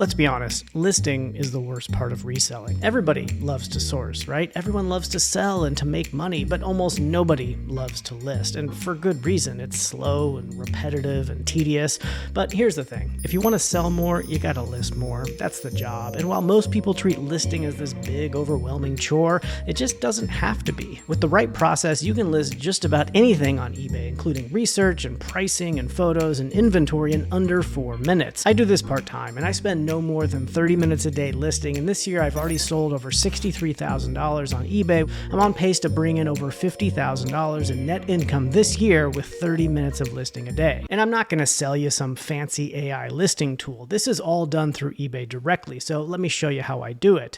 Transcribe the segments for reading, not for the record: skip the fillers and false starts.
Let's be honest, listing is the worst part of reselling. Everybody loves to source, right? Everyone loves to sell and to make money, but almost nobody loves to list, and for good reason. It's slow and repetitive and tedious. But here's the thing, if you want to sell more, you gotta list more. That's the job. And while most people treat listing as this big, overwhelming chore, it just doesn't have to be. With the right process, you can list just about anything on eBay, including research and pricing and photos and inventory in under 4 minutes. I do this part-time, and I spend no more than 30 minutes a day listing, and this year I've already sold over $63,000 on eBay. I'm on pace to bring in over $50,000 in net income this year with 30 minutes of listing a day. And I'm not going to sell you some fancy AI listing tool. This is all done through eBay directly, so let me show you how I do it.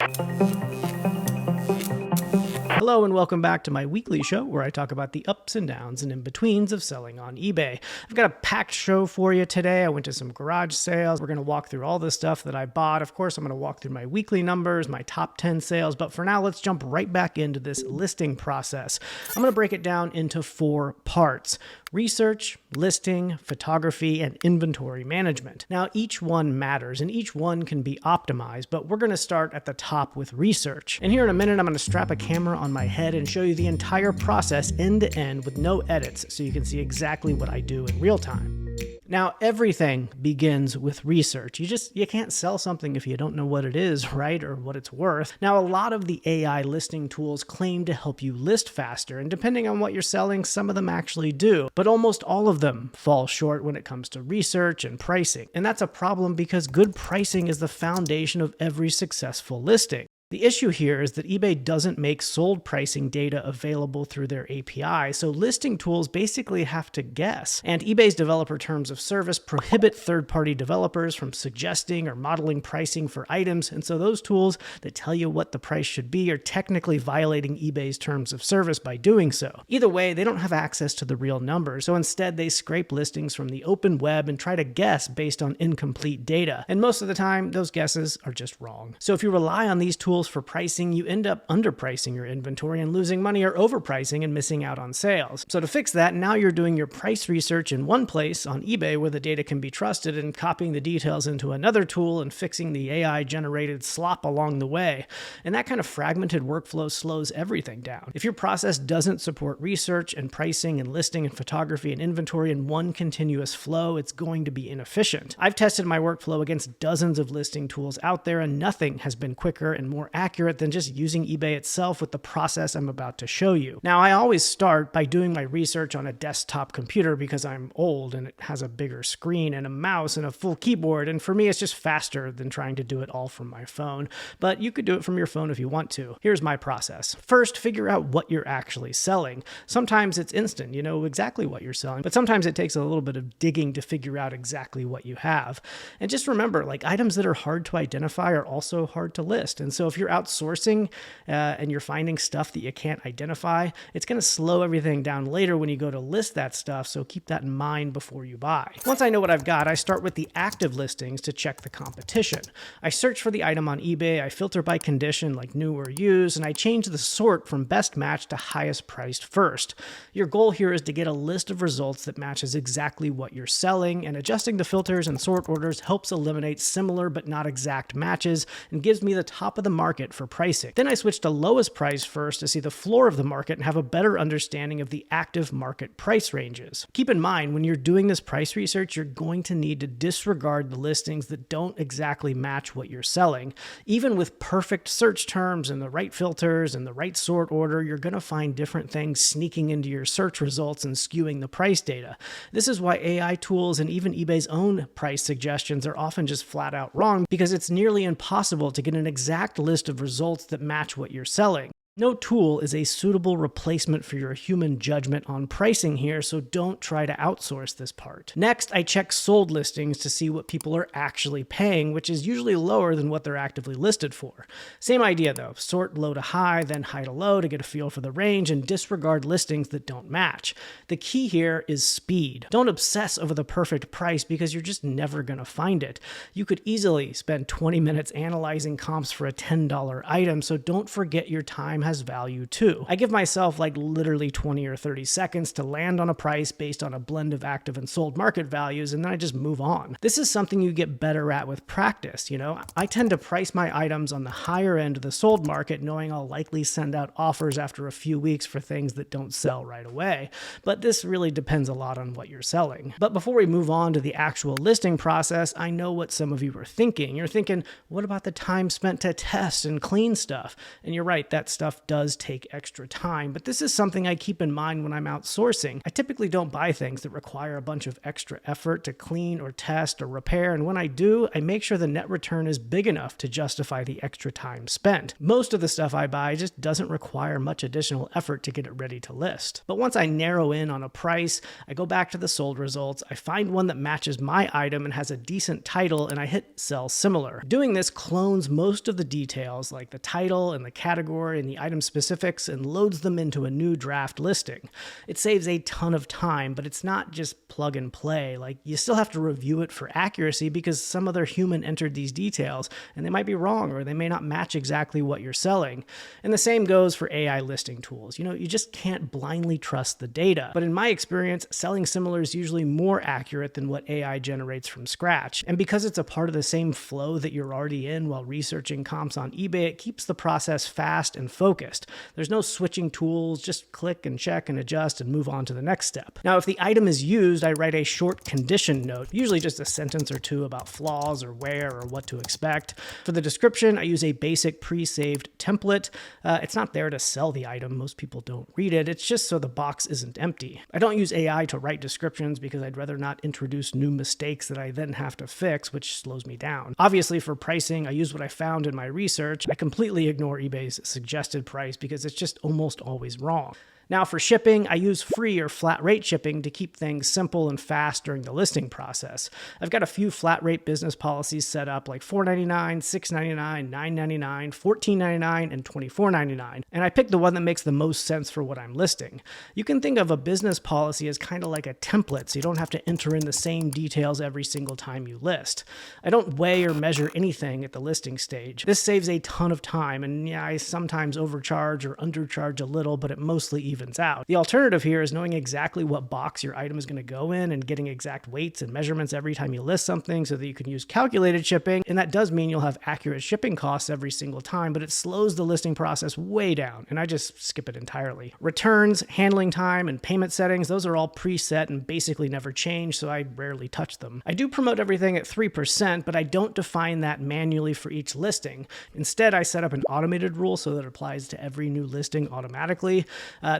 Hello and welcome back to my weekly show where I talk about the ups and downs and in-betweens of selling on eBay. I've got a packed show for you today. I went to some garage sales. We're going to walk through all the stuff that I bought. Of course, I'm going to walk through my weekly numbers, my top 10 sales, but for now, let's jump right back into this listing process. I'm going to break it down into 4 parts: research, listing, photography, and inventory management. Now, each one matters and each one can be optimized, but we're going to start at the top with research. And here in a minute, I'm going to strap a camera on my head and show you the entire process end to end with no edits so you can see exactly what I do in real time. Now, everything begins with research. You can't sell something if you don't know what it is, right? Or what it's worth. Now, a lot of the AI listing tools claim to help you list faster, and depending on what you're selling, some of them actually do. But almost all of them fall short when it comes to research and pricing. And that's a problem because good pricing is the foundation of every successful listing. The issue here is that eBay doesn't make sold pricing data available through their API, so listing tools basically have to guess. And eBay's developer terms of service prohibit third-party developers from suggesting or modeling pricing for items, and so those tools that tell you what the price should be are technically violating eBay's terms of service by doing so. Either way, they don't have access to the real numbers, so instead they scrape listings from the open web and try to guess based on incomplete data. And most of the time, those guesses are just wrong. So if you rely on these tools for pricing, you end up underpricing your inventory and losing money, or overpricing and missing out on sales. So to fix that, now you're doing your price research in one place on eBay where the data can be trusted and copying the details into another tool and fixing the AI generated slop along the way. And that kind of fragmented workflow slows everything down. If your process doesn't support research and pricing and listing and photography and inventory in one continuous flow, it's going to be inefficient. I've tested my workflow against dozens of listing tools out there, and nothing has been quicker and more accurate than just using eBay itself with the process I'm about to show you. Now, I always start by doing my research on a desktop computer because I'm old and it has a bigger screen and a mouse and a full keyboard, and for me it's just faster than trying to do it all from my phone. But you could do it from your phone if you want to. Here's my process. First, figure out what you're actually selling. Sometimes it's instant, you know exactly what you're selling, but sometimes it takes a little bit of digging to figure out exactly what you have. And just remember, like, items that are hard to identify are also hard to list. And so if you're outsourcing and you're finding stuff that you can't identify, it's going to slow everything down later when you go to list that stuff, so keep that in mind before you buy. Once I know what I've got, I start with the active listings to check the competition. I search for the item on eBay, I filter by condition like new or used, and I change the sort from best match to highest priced first. Your goal here is to get a list of results that matches exactly what you're selling, and adjusting the filters and sort orders helps eliminate similar but not exact matches and gives me the top of the market for pricing. Then I switch to lowest price first to see the floor of the market and have a better understanding of the active market price ranges. Keep in mind, when you're doing this price research, you're going to need to disregard the listings that don't exactly match what you're selling. Even with perfect search terms and the right filters and the right sort order, you're going to find different things sneaking into your search results and skewing the price data. This is why AI tools and even eBay's own price suggestions are often just flat out wrong, because it's nearly impossible to get an exact list of results that match what you're selling. No tool is a suitable replacement for your human judgment on pricing here, so don't try to outsource this part. Next, I check sold listings to see what people are actually paying, which is usually lower than what they're actively listed for. Same idea though, sort low to high, then high to low to get a feel for the range, and disregard listings that don't match. The key here is speed. Don't obsess over the perfect price because you're just never going to find it. You could easily spend 20 minutes analyzing comps for a $10 item, so don't forget your time has value too. I give myself like literally 20 or 30 seconds to land on a price based on a blend of active and sold market values, and then I just move on. This is something you get better at with practice, you know? I tend to price my items on the higher end of the sold market, knowing I'll likely send out offers after a few weeks for things that don't sell right away. But this really depends a lot on what you're selling. But before we move on to the actual listing process, I know what some of you are thinking. You're thinking, what about the time spent to test and clean stuff? And you're right, that stuff does take extra time, but this is something I keep in mind when I'm outsourcing. I typically don't buy things that require a bunch of extra effort to clean or test or repair, and when I do, I make sure the net return is big enough to justify the extra time spent. Most of the stuff I buy just doesn't require much additional effort to get it ready to list. But once I narrow in on a price, I go back to the sold results, I find one that matches my item and has a decent title, and I hit sell similar. Doing this clones most of the details like the title and the category and the item specifics and loads them into a new draft listing. It saves a ton of time, but it's not just plug and play. Like, you still have to review it for accuracy because some other human entered these details and they might be wrong or they may not match exactly what you're selling. And the same goes for AI listing tools. You know, you just can't blindly trust the data. But in my experience, selling similar is usually more accurate than what AI generates from scratch. And because it's a part of the same flow that you're already in while researching comps on eBay, it keeps the process fast and focused. There's no switching tools, just click and check and adjust and move on to the next step. Now, if the item is used, I write a short condition note, usually just a sentence or two about flaws or where or what to expect. For the description, I use a basic pre-saved template. It's not there to sell the item. Most people don't read it. It's just so the box isn't empty. I don't use AI to write descriptions because I'd rather not introduce new mistakes that I then have to fix, which slows me down. Obviously, for pricing, I use what I found in my research. I completely ignore eBay's suggested price because it's just almost always wrong. Now for shipping, I use free or flat rate shipping to keep things simple and fast during the listing process. I've got a few flat rate business policies set up like $4.99, $6.99, $9.99, $14.99, and $24.99. And I pick the one that makes the most sense for what I'm listing. You can think of a business policy as kind of like a template, so you don't have to enter in the same details every single time you list. I don't weigh or measure anything at the listing stage. This saves a ton of time, and yeah, I sometimes overcharge or undercharge a little, but it mostly evens out. The alternative here is knowing exactly what box your item is going to go in and getting exact weights and measurements every time you list something so that you can use calculated shipping. And that does mean you'll have accurate shipping costs every single time, but it slows the listing process way down, and I just skip it entirely. Returns, handling time, and payment settings, those are all preset and basically never change, so I rarely touch them. I do promote everything at 3%, but I don't define that manually for each listing. Instead, I set up an automated rule so that it applies to every new listing automatically.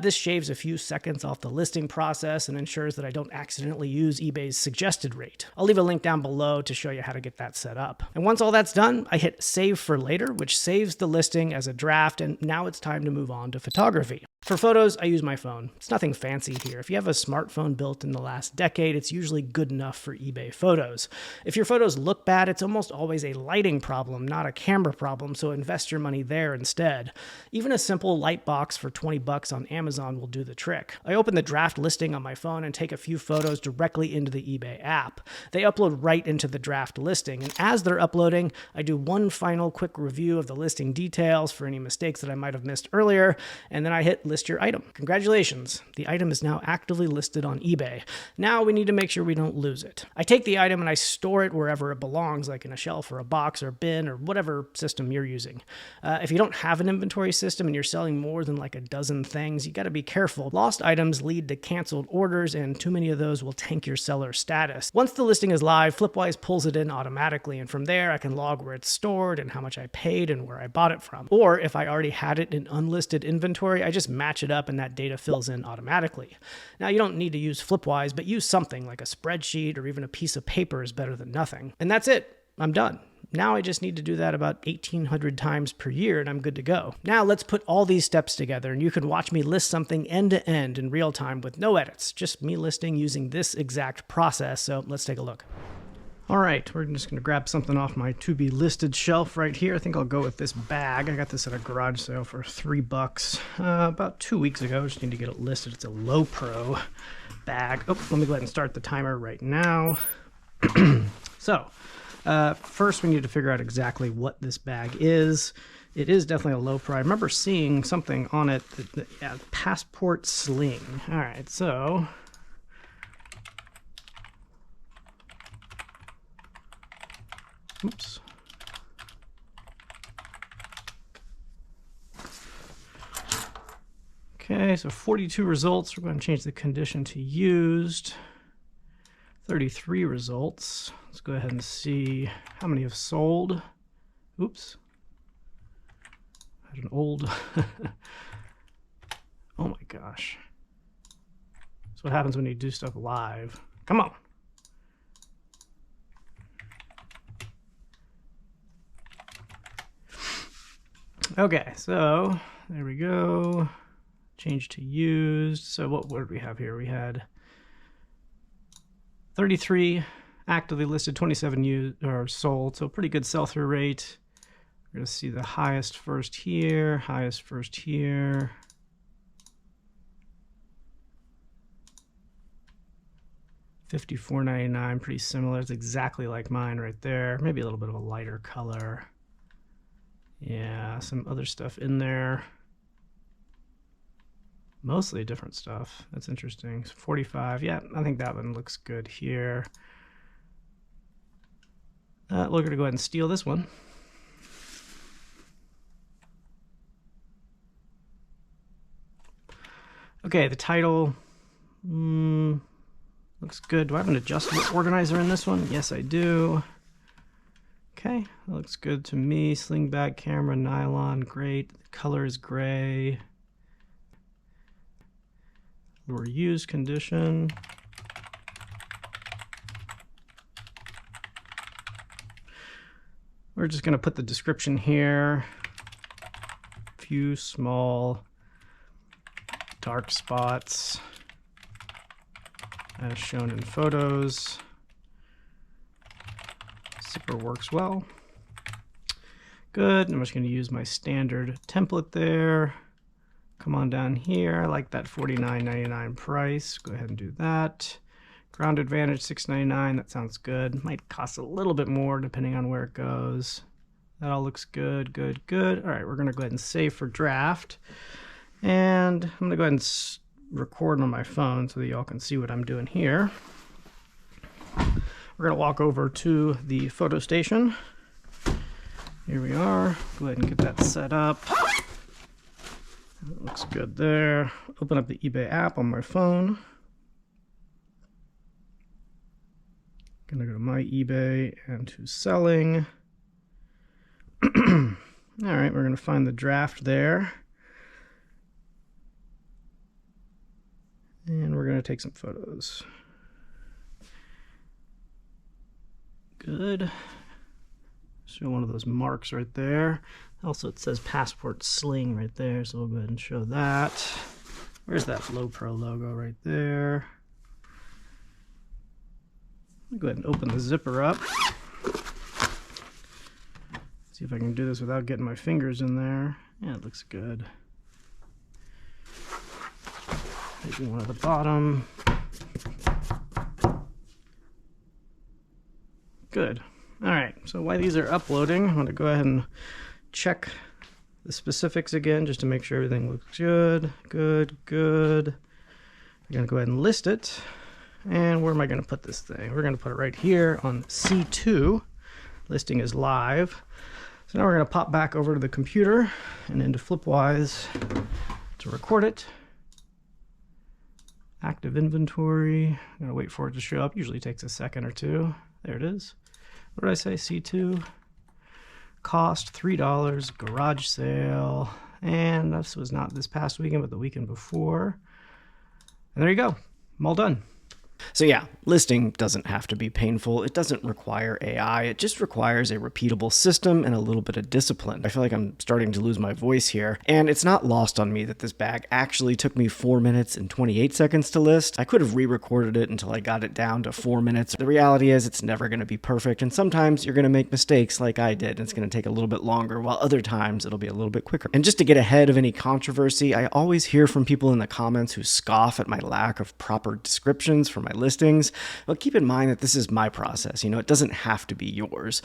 This shaves a few seconds off the listing process and ensures that I don't accidentally use eBay's suggested rate. I'll leave a link down below to show you how to get that set up. And once all that's done, I hit save for later, which saves the listing as a draft, and now it's time to move on to photography. For photos, I use my phone. It's nothing fancy here. If you have a smartphone built in the last decade, it's usually good enough for eBay photos. If your photos look bad, it's almost always a lighting problem, not a camera problem, so invest your money there instead. Even a simple light box for 20 bucks on Amazon will do the trick. I open the draft listing on my phone and take a few photos directly into the eBay app. They upload right into the draft listing, and as they're uploading, I do one final quick review of the listing details for any mistakes that I might have missed earlier, and then I hit list your item. Congratulations, the item is now actively listed on eBay. Now we need to make sure we don't lose it. I take the item and I store it wherever it belongs, like in a shelf or a box or bin or whatever system you're using. If you don't have an inventory system and you're selling more than like a dozen things, you got to be careful. Lost items lead to canceled orders, and too many of those will tank your seller status. Once the listing is live, Flipwise pulls it in automatically, and from there I can log where it's stored and how much I paid and where I bought it from. Or if I already had it in unlisted inventory, I just match it up and that data fills in automatically. Now you don't need to use Flipwise, but use something like a spreadsheet or even a piece of paper is better than nothing. And that's it. I'm done. Now I just need to do that about 1,800 times per year and I'm good to go. Now let's put all these steps together and you can watch me list something end to end in real time with no edits, just me listing using this exact process. So let's take a look. All right, we're just going to grab something off my to be listed shelf right here. I think I'll go with this bag. I got this at a garage sale for $3 about 2 weeks ago. Just need to get it listed. It's a low pro bag. Oh, let me go ahead and start the timer right now. So First, we need to figure out exactly what this bag is. It is definitely a low pro. I remember seeing something on it, yeah, passport sling. All right, so oops. Okay, so 42 results. We're going to change the condition to used. 33 results. Let's go ahead and see how many have sold. Oops. I had an old. Oh my gosh. That's what happens when you do stuff live. Come on. Okay, so there we go. Change to used. So what did we have here? We had 33 actively listed, 27 used or sold. So pretty good sell-through rate. We're going to see the highest first here, highest first here. $54.99, pretty similar. It's exactly like mine right there. Maybe a little bit of a lighter color. Yeah, some other stuff in there. Mostly different stuff. That's interesting. 45. Yeah, I think that one looks good here. We're going to go ahead and steal this one. Okay, the title looks good. Do I have an adjustable organizer in this one? Yes, I do. Okay, that looks good to me. Sling bag camera, nylon, great. The color is gray. Lure used condition. We're just going to put the description here. Few small dark spots as shown in photos. Zipper works well. Good. I'm just going to use my standard template there. Come on down here. I like that $49.99 price. Go ahead and do that. Ground Advantage $6.99. That sounds good. Might cost a little bit more depending on where it goes. That all looks good, good, good. All right, we're going to go ahead and save for draft. And I'm going to go ahead and record on my phone so that y'all can see what I'm doing here. We're going to walk over to the photo station. Here we are. Go ahead and get that set up. That looks good there. Open up the eBay app on my phone. Gonna go to my eBay and to selling. All right, we're gonna find the draft there. And we're gonna take some photos. Good. Show one of those marks right there. Also, it says passport sling right there, so we'll go ahead and show that. Where's that Low Pro logo right there? I'll go ahead and open the zipper up. See if I can do this without getting my fingers in there. Yeah, it looks good. Maybe one at the bottom. Good. All right, so while these are uploading, I'm going to go ahead and check the specifics again just to make sure everything looks good, good, good. I'm going to go ahead and list it. And where am I going to put this thing? We're going to put it right here on C2. Listing is live. So now we're going to pop back over to the computer and into Flipwise to record it. Active inventory. I'm going to wait for it to show up. Usually takes a second or two. There it is. What did I say? C2. Cost $3. Garage sale. And this was not this past weekend, but the weekend before. And there you go. I'm all done. So yeah, listing doesn't have to be painful. It doesn't require AI. It just requires a repeatable system and a little bit of discipline. I feel like I'm starting to lose my voice here. And it's not lost on me that this bag actually took me 4 minutes and 28 seconds to list. I could have re-recorded it until I got it down to 4 minutes. The reality is it's never going to be perfect. And sometimes you're going to make mistakes like I did. And it's going to take a little bit longer, while other times it'll be a little bit quicker. And just to get ahead of any controversy, I always hear from people in the comments who scoff at my lack of proper descriptions from my listings. But keep in mind that this is my process. It doesn't have to be yours.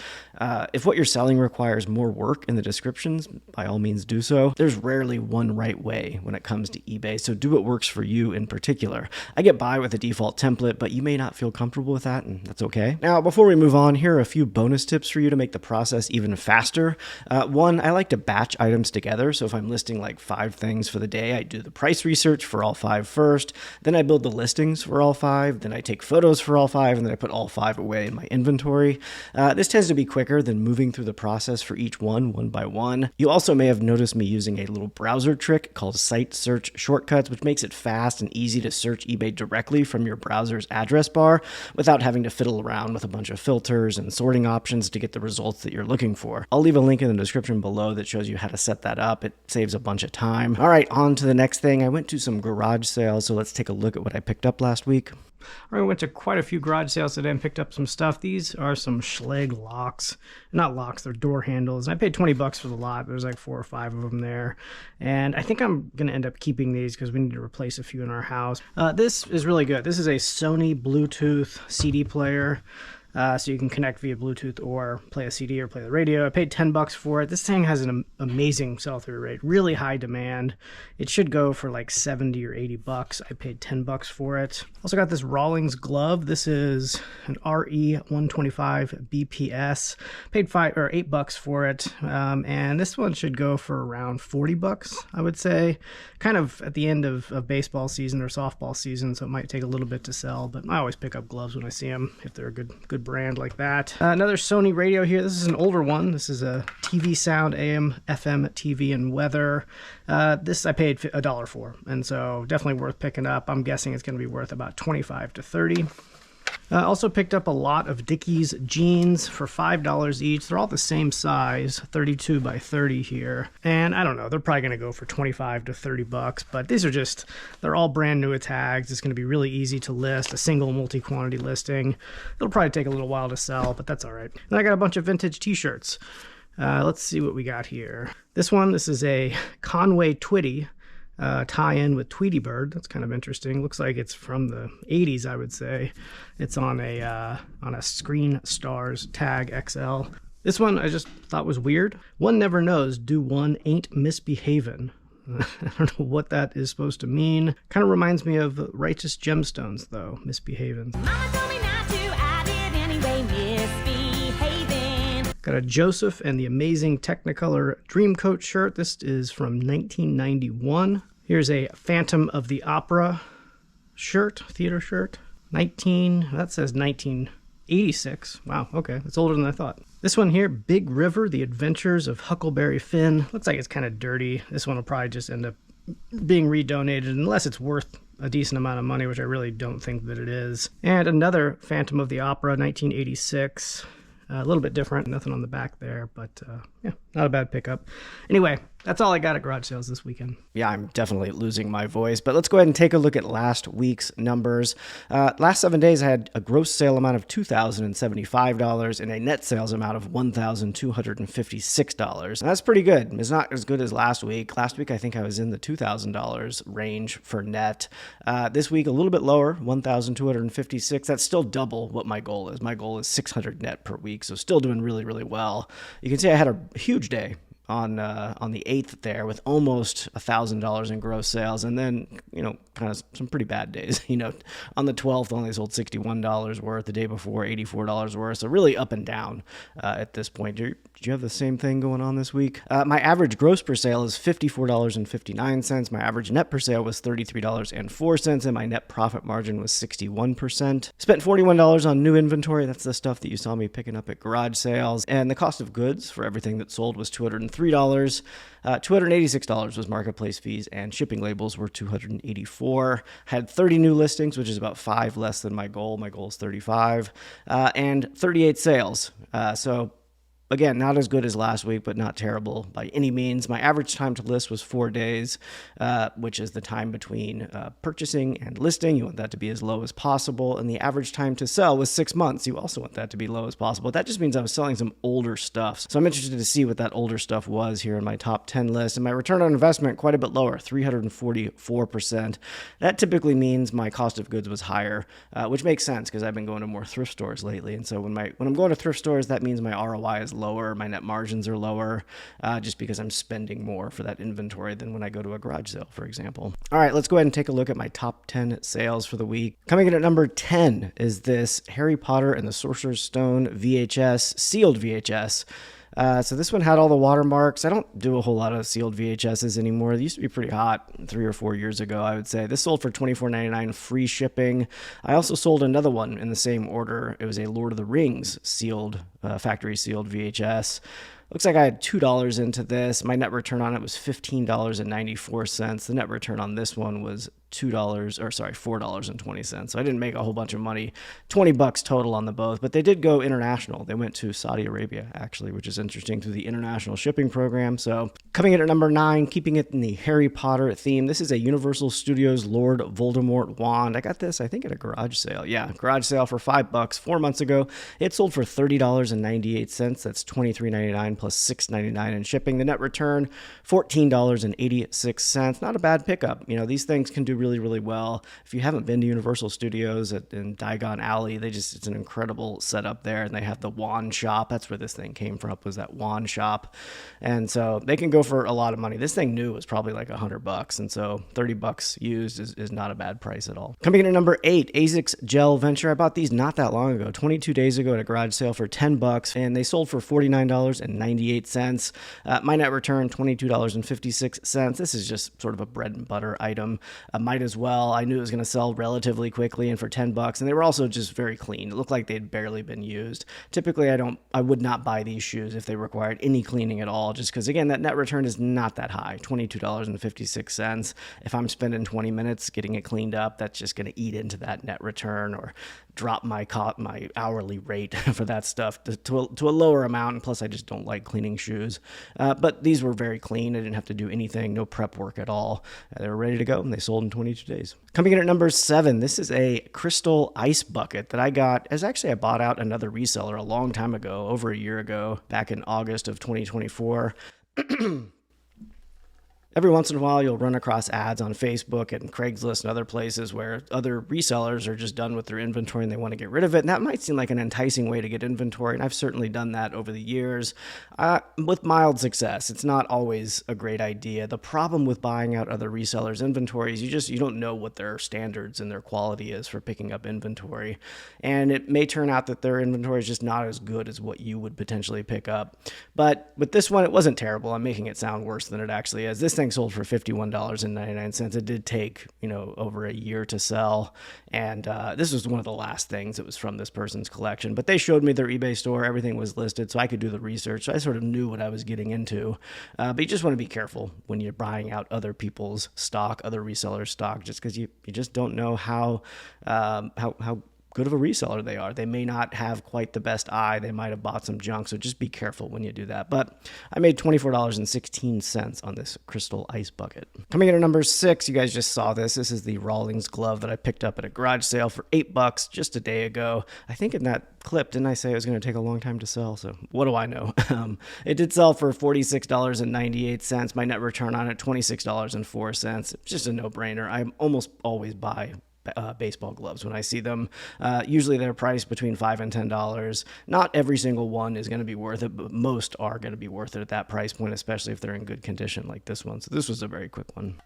If what you're selling requires more work in the descriptions, by all means do so. There's rarely one right way when it comes to eBay, so do what works for you in particular. I get by with a default template, but you may not feel comfortable with that, and that's okay. Now, before we move on, here are a few bonus tips for you to make the process even faster. One, I like to batch items together, so if I'm listing like 5 things for the day, I do the price research for all 5 first, then I build the listings for all 5, then I take photos for all 5, and then I put all 5 away in my inventory. This tends to be quicker than moving through the process for each one by one. You also may have noticed me using a little browser trick called Site Search Shortcuts, which makes it fast and easy to search eBay directly from your browser's address bar without having to fiddle around with a bunch of filters and sorting options to get the results that you're looking for. I'll leave a link in the description below that shows you how to set that up. It saves a bunch of time. All right, on to the next thing. I went to some garage sales, so let's take a look at what I picked up last week. I went to quite a few garage sales today and picked up some stuff. These are some Schlage locks. Not locks, they're door handles. I paid $20 for the lot. There's like 4 or 5 of them there. And I think I'm going to end up keeping these because we need to replace a few in our house. This is really good. This is a Sony Bluetooth CD player. So you can connect via Bluetooth or play a CD or play the radio. I paid $10 for it. This thing has an amazing sell-through rate, really high demand. It should go for like $70 or $80. I paid $10 for it. Also got this Rawlings glove. This is an RE125 BPS. Paid $8 for it. And this one should go for around $40, I would say. Kind of at the end of baseball season or softball season, so it might take a little bit to sell, but I always pick up gloves when I see them if they're a good brand like that. Another Sony radio here. This is an older one. This is a TV sound, AM, FM, TV, and weather. This I paid $1 for, and so definitely worth picking up. I'm guessing it's going to be worth about $25 to $30. Also picked up a lot of Dickies jeans for $5 each. They're all the same size, 32 by 30 here. And I don't know, they're probably going to go for $25 to $30, but these are they're all brand new tags. It's going to be really easy to list, a single multi-quantity listing. It'll probably take a little while to sell, but that's all right. And I got a bunch of vintage t-shirts. Let's see what we got here. This is a Conway Twitty. Tie-in with Tweety Bird. That's kind of interesting. Looks like it's from the 80s, I would say. It's on a Screen Stars Tag XL. This one I just thought was weird. One never knows, do one ain't misbehavin'. I don't know what that is supposed to mean. Kind of reminds me of Righteous Gemstones, though, misbehavin'. Mama told me not to, I did anyway, misbehaving. Got a Joseph and the Amazing Technicolor Dreamcoat shirt. This is from 1991. Here's a Phantom of the Opera shirt, theater shirt. That says 1986. Wow, okay, it's older than I thought. This one here, Big River, The Adventures of Huckleberry Finn. Looks like it's kind of dirty. This one will probably just end up being redonated unless it's worth a decent amount of money, which I really don't think that it is. And another Phantom of the Opera, 1986. A little bit different, nothing on the back there, but yeah, not a bad pickup. Anyway, that's all I got at garage sales this weekend. Yeah, I'm definitely losing my voice, but let's go ahead and take a look at last week's numbers. Last 7 days, I had a gross sale amount of $2,075 and a net sales amount of $1,256. And that's pretty good. It's not as good as last week. Last week, I think I was in the $2,000 range for net. This week, a little bit lower, $1,256. That's still double what my goal is. My goal is $600 net per week, so still doing really, really well. You can see I had a huge day on the 8th there with almost $1,000 in gross sales, and then kind of some pretty bad days. On the 12th only sold $61 worth, the day before $84 worth, so really up and down at this point. Did you have the same thing going on this week? My average gross per sale is $54.59. My average net per sale was $33.04, and my net profit margin was 61%. Spent $41 on new inventory. That's the stuff that you saw me picking up at garage sales, and the cost of goods for everything that sold was $203. $286 was marketplace fees, and shipping labels were $284. Had 30 new listings, which is about 5 less than my goal. My goal is 35, and 38 sales. So Again, not as good as last week, but not terrible by any means. My average time to list was 4 days, which is the time between purchasing and listing. You want that to be as low as possible. And the average time to sell was 6 months. You also want that to be low as possible. That just means I was selling some older stuff. So I'm interested to see what that older stuff was here in my top 10 list. And my return on investment, quite a bit lower, 344%. That typically means my cost of goods was higher, which makes sense because I've been going to more thrift stores lately. And so when I'm going to thrift stores, that means my ROI is lower, my net margins are lower, just because I'm spending more for that inventory than when I go to a garage sale, for example. All right, let's go ahead and take a look at my top 10 sales for the week. Coming in at number 10 is this Harry Potter and the Sorcerer's Stone VHS, sealed VHS. So this one had all the watermarks. I don't do a whole lot of sealed VHSs anymore. They used to be pretty hot 3 or 4 years ago, I would say. This sold for $24.99 free shipping. I also sold another one in the same order. It was a Lord of the Rings sealed, factory sealed VHS. Looks like I had $2 into this. My net return on it was $15.94. The net return on this one was $4.20. So I didn't make a whole bunch of money, $20 total on the both, but they did go international. They went to Saudi Arabia, actually, which is interesting, through the international shipping program. So coming in at number 9, keeping it in the Harry Potter theme, this is a Universal Studios Lord Voldemort wand. I got this, I think, at a garage sale. Yeah, garage sale for $5 4 months ago. It sold for $30.98. That's $23.99 plus $6.99 in shipping. The net return, $14.86. Not a bad pickup. You know, these things can do really, really well. If you haven't been to Universal Studios in Diagon Alley, it's an incredible setup there. And they have the wand shop. That's where this thing came from, was that wand shop. And so they can go for a lot of money. This thing new was probably like $100. And so $30 used is not a bad price at all. Coming in at number 8, ASICS Gel Venture. I bought these not that long ago, 22 days ago at a garage sale for $10, and they sold for $49.98. My net return, $22.56. This is just sort of a bread and butter item. Might as well. I knew it was going to sell relatively quickly and for $10, and they were also just very clean. It looked like they'd barely been used. Typically, I would not buy these shoes if they required any cleaning at all, just because, again, that net return is not that high, $22.56. If I'm spending 20 minutes getting it cleaned up, that's just going to eat into that net return or drop my hourly rate for that stuff to a lower amount. And plus, I just don't like cleaning shoes. But these were very clean. I didn't have to do anything, no prep work at all. They were ready to go, and they sold in 22 days. Coming in at number 7, this is a crystal ice bucket that I got. I bought out another reseller a long time ago, over a year ago, back in August of 2024. Every once in a while, you'll run across ads on Facebook and Craigslist and other places where other resellers are just done with their inventory and they want to get rid of it. And that might seem like an enticing way to get inventory, and I've certainly done that over the years with mild success. It's not always a great idea. The problem with buying out other resellers' inventory is you don't know what their standards and their quality is for picking up inventory. And it may turn out that their inventory is just not as good as what you would potentially pick up. But with this one, it wasn't terrible. I'm making it sound worse than it actually is. This thing sold for $51.99. It did take, over a year to sell. And this was one of the last things that was from this person's collection. But they showed me their eBay store. Everything was listed, so I could do the research. So I sort of knew what I was getting into. But you just want to be careful when you're buying out other people's stock, other resellers' stock, just because you just don't know how good of a reseller they are. They may not have quite the best eye. They might have bought some junk, so just be careful when you do that. But I made $24.16 on this crystal ice bucket. Coming in at number 6, you guys just saw this. This is the Rawlings glove that I picked up at a garage sale for $8 just a day ago. I think in that clip, didn't I say it was going to take a long time to sell? So what do I know? It did sell for $46.98. My net return on it, $26.04. It's just a no-brainer. I almost always buy baseball gloves when I see them. Usually they're priced between $5 and $10. Not every single one is going to be worth it, but most are going to be worth it at that price point, especially if they're in good condition like this one. So this was a very quick one.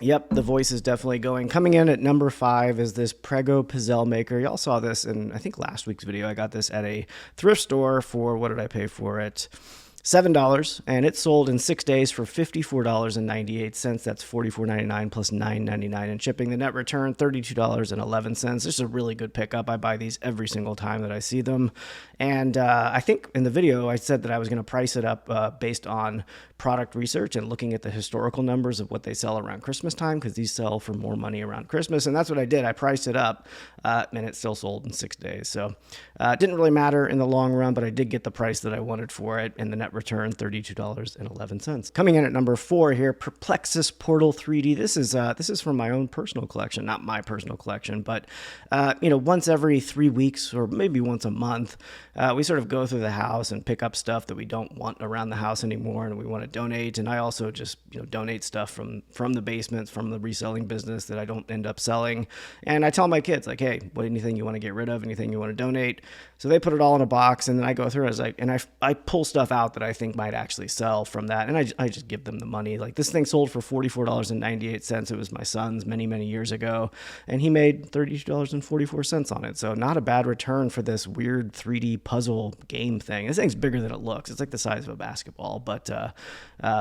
Yep, the voice is definitely going. Coming in at number 5 is this Prego Pizzelle maker. Y'all saw this in, I think, last week's video. I got this at a thrift store for, what did I pay for it? $7, and it sold in 6 days for $54.98. That's $44.99 plus $9.99 in shipping. The net return, $32.11. This is a really good pickup. I buy these every single time that I see them. And I think in the video, I said that I was going to price it up based on product research and looking at the historical numbers of what they sell around Christmas time, because these sell for more money around Christmas. And that's what I did. I priced it up, and it still sold in 6 days. So it didn't really matter in the long run, but I did get the price that I wanted for it, and the net return, $32.11. Coming in at number 4 here, Perplexus Portal 3D. This is from my own personal collection, not my personal collection, but once every 3 weeks or maybe once a month, we sort of go through the house and pick up stuff that we don't want around the house anymore, and we want to donate. And I also just donate stuff from the basements, from the reselling business that I don't end up selling. And I tell my kids, like, hey, anything you want to get rid of, anything you want to donate. So they put it all in a box, and then I go through and I pull stuff out that I think might actually sell from that, and I just give them the money. Like, this thing sold for $44.98. It was my son's many, many years ago, and he made $32.44 on it. So not a bad return for this weird 3D puzzle game thing. This thing's bigger than it looks. It's like the size of a basketball, but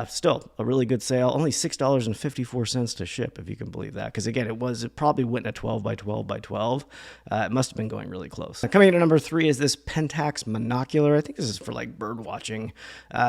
still a really good sale. Only $6.54 to ship, if you can believe that. Because again, it probably went in a 12 by 12 by 12. It must have been going really close. Now, coming in at number 3 is this Pentax monocular. I think this is for like bird watching.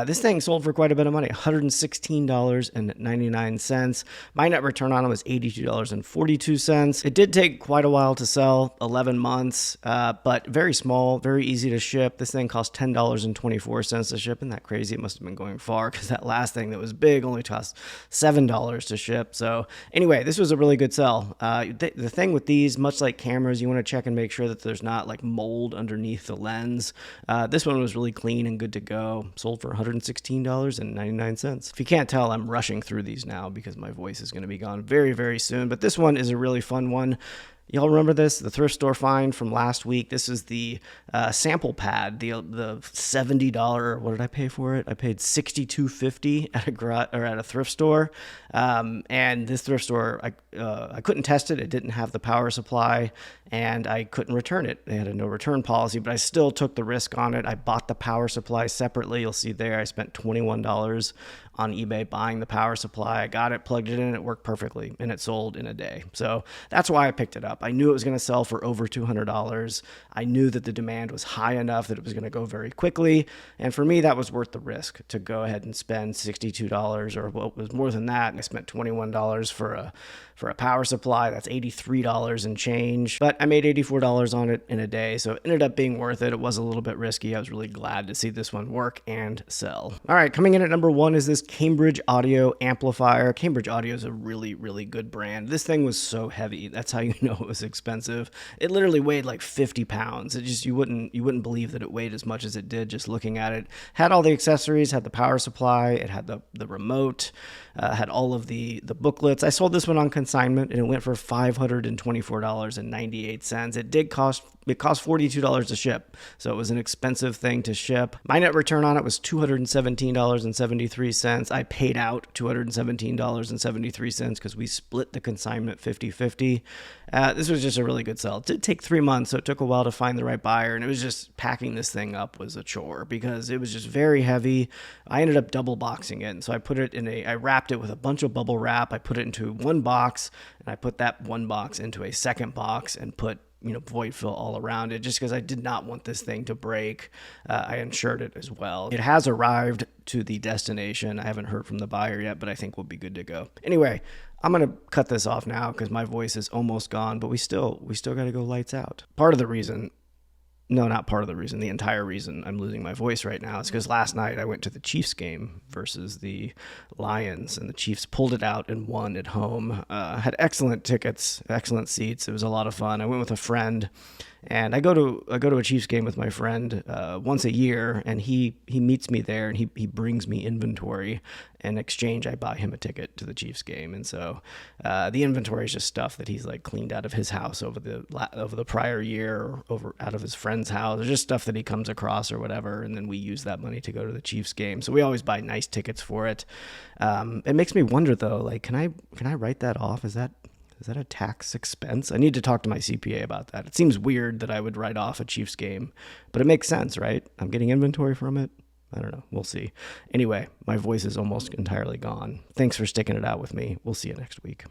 This thing sold for quite a bit of money, $116.99. My net return on it was $82.42. It did take quite a while to sell, 11 months, but very small, very easy to ship. This thing cost $10.24 to ship. Isn't that crazy? It must have been going far, because that last thing that was big only cost $7 to ship. So anyway, this was a really good sell. The thing with these, much like cameras, you want to check and make sure that there's not like mold underneath the lens. This one was really clean and good to go. Sold for $116.99. If you can't tell, I'm rushing through these now because my voice is going to be gone very, very soon. But this one is a really fun one. Y'all remember this? The thrift store find from last week. This is the sample pad, the $70. What did I pay for it? I paid $62.50 at a thrift store. And this thrift store, I couldn't test it. It didn't have the power supply, and I couldn't return it. They had a no return policy, but I still took the risk on it. I bought the power supply separately. You'll see there, I spent $21 on eBay buying the power supply. I got it, plugged it in, it worked perfectly, and it sold in a day. So that's why I picked it up. I knew it was going to sell for over $200. I knew that the demand was high enough that it was going to go very quickly. And for me, that was worth the risk to go ahead and spend $62, or what was more than that. I spent $21 for a power supply. That's $83 and change. But I made $84 on it in a day. So it ended up being worth it. It was a little bit risky. I was really glad to see this one work and sell. All right, coming in at number 1 is this Cambridge Audio amplifier. Cambridge Audio is a really, really good brand. This thing was so heavy. That's how you know it was expensive. It literally weighed like 50 pounds. It just, you wouldn't believe that it weighed as much as it did just looking at it. Had all the accessories, had the power supply, it had the remote, had all of the booklets. I sold this one on consignment, and it went for $524.98. It cost $42 to ship, so it was an expensive thing to ship. My net return on it was $217.73. I paid out $217.73 because we split the consignment 50-50. This was just a really good sell. It did take 3 months, so it took a while to find the right buyer, and it was just packing this thing up was a chore because it was just very heavy. I ended up double boxing it, and so I put it I wrapped it with a bunch of bubble wrap. I put it into one box, and I put that one box into a second box and put void fill all around it, just because I did not want this thing to break. I insured it as well. It has arrived to the destination. I haven't heard from the buyer yet, but I think we'll be good to go. Anyway, I'm going to cut this off now because my voice is almost gone, but we still got to go lights out. The entire reason I'm losing my voice right now is because last night I went to the Chiefs game versus the Lions, and the Chiefs pulled it out and won at home. Had excellent tickets, excellent seats. It was a lot of fun. I went with a friend, and I go to a Chiefs game with my friend once a year, and he meets me there, and he brings me inventory. In exchange, I buy him a ticket to the Chiefs game, and so the inventory is just stuff that he's like cleaned out of his house over the prior year, or out of his friend's house. It's just stuff that he comes across or whatever, and then we use that money to go to the Chiefs game. So we always buy nice tickets for it. It makes me wonder though, like, can I write that off? Is that a tax expense? I need to talk to my CPA about that. It seems weird that I would write off a Chiefs game, but it makes sense, right? I'm getting inventory from it. I don't know. We'll see. Anyway, my voice is almost entirely gone. Thanks for sticking it out with me. We'll see you next week.